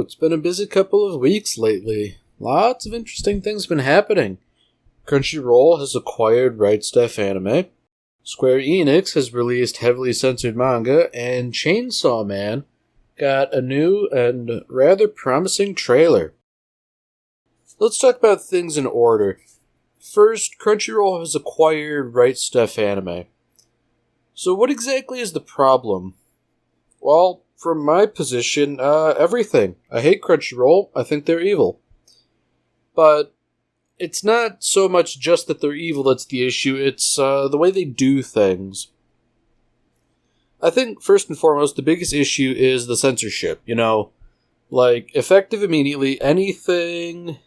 It's been a busy couple of weeks lately. Lots of interesting things been happening. Crunchyroll has acquired Right Stuf Anime. Square Enix has released heavily censored manga, and Chainsaw Man got a new and rather promising trailer. Let's talk about things in order. First, Crunchyroll has acquired Right Stuf Anime. So what exactly is the problem? Well, from my position, everything. I hate Crunchyroll. I think they're evil. But it's not so much just that they're evil that's the issue, it's the way they do things. I think, first and foremost, the biggest issue is the censorship, effective immediately, anything,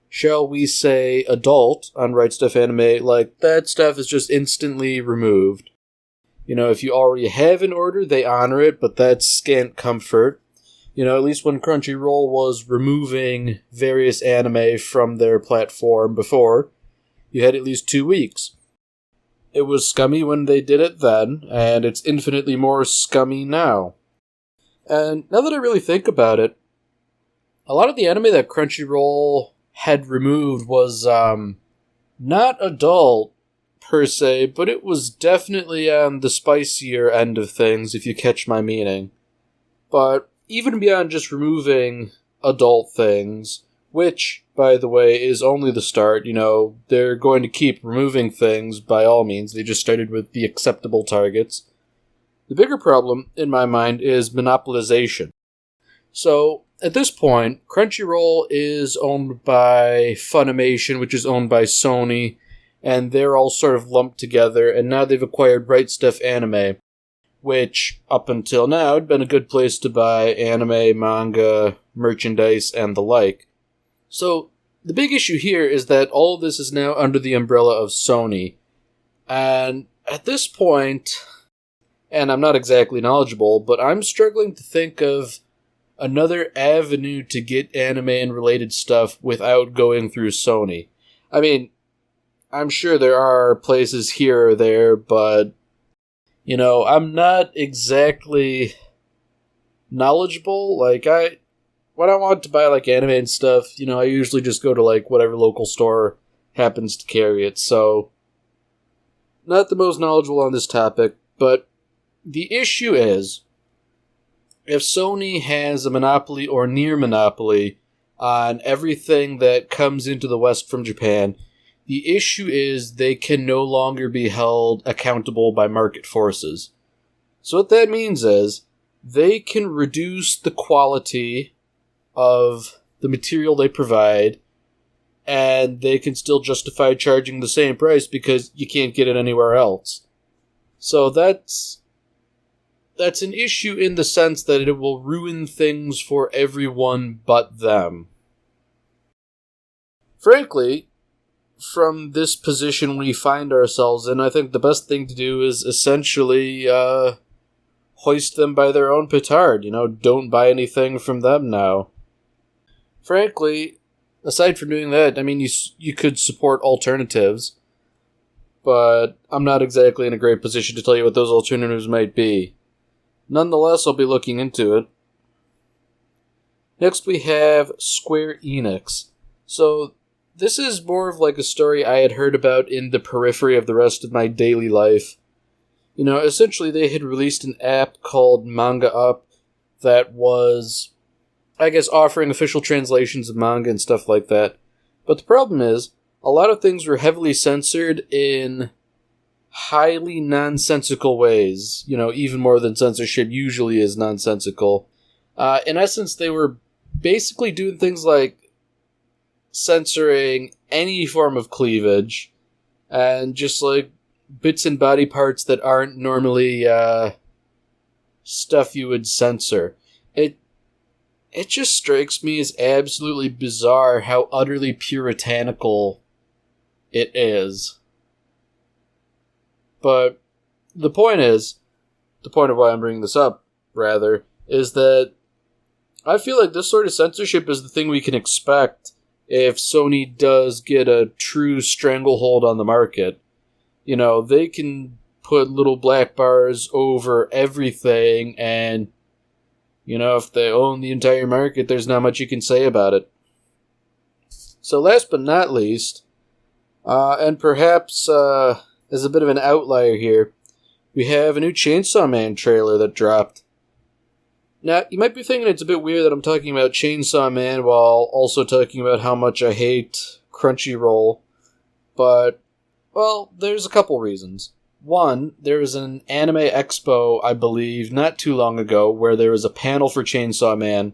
shall we say, adult on Right Stuf Anime, that stuff is just instantly removed. If you already have an order, they honor it, but that's scant comfort. At least when Crunchyroll was removing various anime from their platform before, you had at least 2 weeks. It was scummy when they did it then, and it's infinitely more scummy now. And now that I really think about it, a lot of the anime that Crunchyroll had removed was, not adult, per se, but it was definitely on the spicier end of things, if you catch my meaning. But even beyond just removing adult things, which, by the way, is only the start, they're going to keep removing things by all means. They just started with the acceptable targets. The bigger problem, in my mind, is monopolization. So, at this point, Crunchyroll is owned by Funimation, which is owned by Sony, and they're all sort of lumped together, and now they've acquired Right Stuf Anime, which, up until now, had been a good place to buy anime, manga, merchandise, and the like. So, the big issue here is that all of this is now under the umbrella of Sony. And at this point, and I'm not exactly knowledgeable, but I'm struggling to think of another avenue to get anime and related stuff without going through Sony. I mean, I'm sure there are places here or there, but I'm not exactly knowledgeable. When I want to buy, anime and stuff, I usually just go to, whatever local store happens to carry it. So, not the most knowledgeable on this topic, but the issue is, if Sony has a monopoly or near monopoly on everything that comes into the West from Japan, the issue is they can no longer be held accountable by market forces. So what that means is, they can reduce the quality of the material they provide, and they can still justify charging the same price because you can't get it anywhere else. So that's an issue in the sense that it will ruin things for everyone but them. Frankly, from this position we find ourselves in, I think the best thing to do is essentially hoist them by their own petard. Don't buy anything from them now. Frankly, aside from doing that, you could support alternatives, but I'm not exactly in a great position to tell you what those alternatives might be. Nonetheless, I'll be looking into it. Next we have Square Enix. So, this is more of a story I had heard about in the periphery of the rest of my daily life. Essentially they had released an app called Manga Up that was, offering official translations of manga and stuff like that. But the problem is, a lot of things were heavily censored in highly nonsensical ways. Even more than censorship usually is nonsensical. In essence, they were basically doing things like censoring any form of cleavage, and just bits and body parts that aren't normally stuff you would censor. It just strikes me as absolutely bizarre how utterly puritanical it is. But the point of why I'm bringing this up, rather, is that I feel like this sort of censorship is the thing we can expect if Sony does get a true stranglehold on the market. They can put little black bars over everything, and You know, if they own the entire market, there's not much you can say about it. So last but not least, and perhaps as a bit of an outlier here, we have a new Chainsaw Man trailer that dropped. Now, you might be thinking it's a bit weird that I'm talking about Chainsaw Man while also talking about how much I hate Crunchyroll, but, well, there's a couple reasons. One, there was an anime expo, I believe, not too long ago, where there was a panel for Chainsaw Man,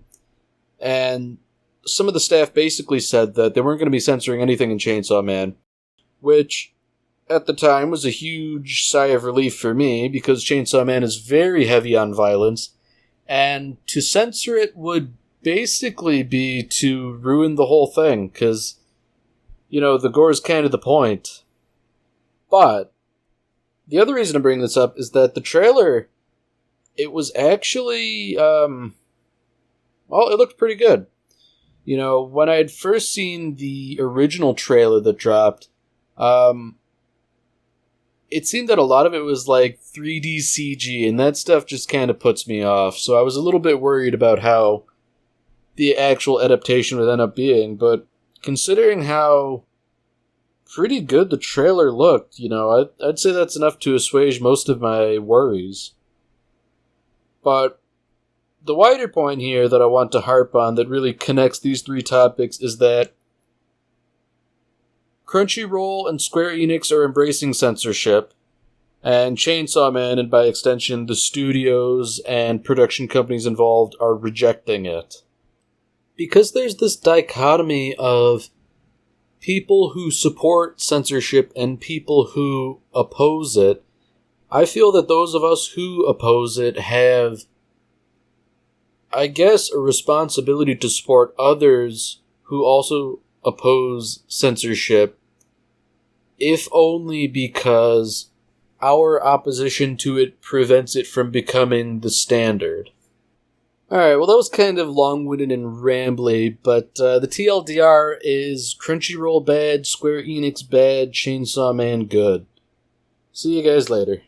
and some of the staff basically said that they weren't going to be censoring anything in Chainsaw Man, which, at the time, was a huge sigh of relief for me, because Chainsaw Man is very heavy on violence, and to censor it would basically be to ruin the whole thing, because, you know, the gore is kind of the point. But the other reason to bring this up is that the trailer, it was actually, well, it looked pretty good. You know, when I had first seen the original trailer that dropped, it seemed that a lot of it was like 3D CG, and that stuff just kind of puts me off. So I was a little bit worried about how the actual adaptation would end up being, but considering how pretty good the trailer looked, you know, I'd say that's enough to assuage most of my worries. But the wider point here that I want to harp on that really connects these three topics is that Crunchyroll and Square Enix are embracing censorship, and Chainsaw Man, and by extension the studios and production companies involved, are rejecting it. Because there's this dichotomy of people who support censorship and people who oppose it, I feel that those of us who oppose it have, I guess, a responsibility to support others who also oppose censorship, if only because our opposition to it prevents it from becoming the standard. Alright, well that was kind of long-winded and rambly, but the TLDR is Crunchyroll bad, Square Enix bad, Chainsaw Man good. See you guys later.